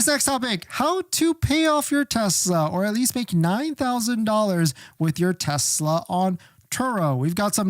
this next topic, how to pay off your Tesla or at least make $9,000 with your Tesla on Turo. We got a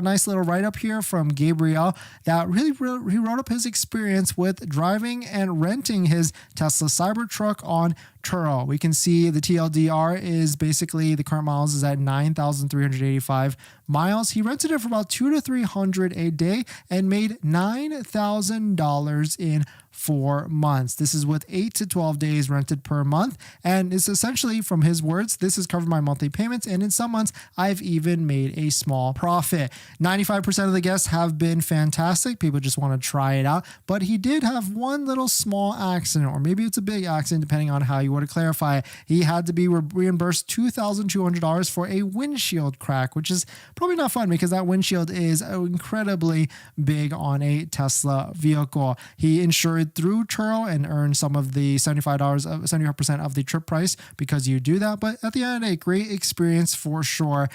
nice little write-up here from Gabriel that really he wrote up his experience with driving and renting his Tesla Cybertruck on Turo. We can see the TLDR is basically the current miles is at 9,385 miles. He rented it for about $200 to $300 a day and made $9,000 in 4 months. This is with 8 to 12 days rented per month. And it's essentially, from his words, this has covered my monthly payments. And in some months, I've even made a small profit. 95% of the guests have been fantastic. People just want to try it out. But he did have one little small accident, or maybe it's a big accident, depending on how you want to clarify it. He had to be reimbursed $2,200 for a windshield crack, which is probably not fun because that windshield is incredibly big on a Tesla vehicle. He insured through Turo and earned some of the $75% of the trip price because you do that. But at the end of the day, great experience for sure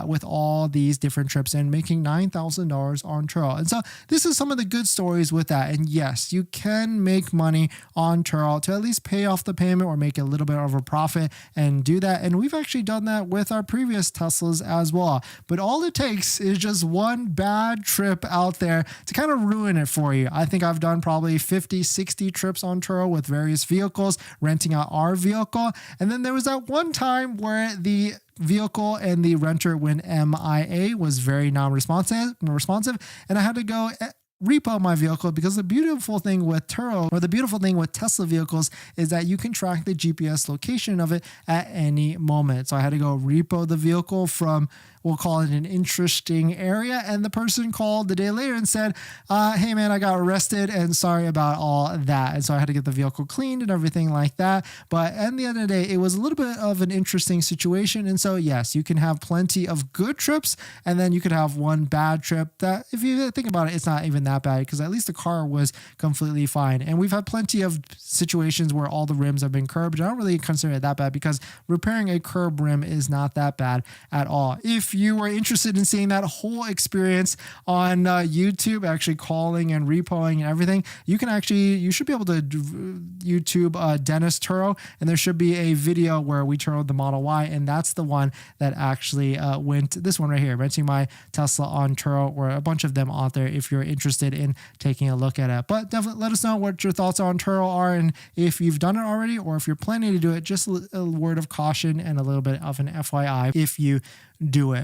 with all these different trips and making $9,000 on Turo. And so this is some of the good stories with that. And yes, you can make money on Turo to at least pay off the payment or make a little bit of a profit and do that. And we've actually done that with our previous Teslas as well. But all it takes is just one bad trip out there to kind of ruin it for you. I think I've done probably 50, 60 trips on Turo with various vehicles, renting out our vehicle. And then there was that one time where the vehicle and the renter went MIA, was very non-responsive, and I had to go repo my vehicle because the beautiful thing with Turo, or the beautiful thing with Tesla vehicles, is that you can track the GPS location of it at any moment. So I had to go repo the vehicle from, we'll call it an interesting area. And the person called the day later and said, hey man, I got arrested and sorry about all that. And so I had to get the vehicle cleaned and everything like that. But at the end of the day, it was a little bit of an interesting situation. And so yes, you can have plenty of good trips and then you could have one bad trip that, if you think about it, it's not even that bad because at least the car was completely fine. And we've had plenty of situations where all the rims have been curbed. I don't really consider it that bad because repairing a curb rim is not that bad at all. If you were interested in seeing that whole experience on YouTube, actually calling and repoing and everything, you should be able to YouTube Dennis Turo, and there should be a video where we Turoed the Model Y, and that's the one that actually went, this one right here, renting my Tesla on Turo, or a bunch of them out there if you're interested in taking a look at it. But definitely let us know what your thoughts on Turo are, and if you've done it already or if you're planning to do it, just a word of caution and a little bit of an FYI if you do it.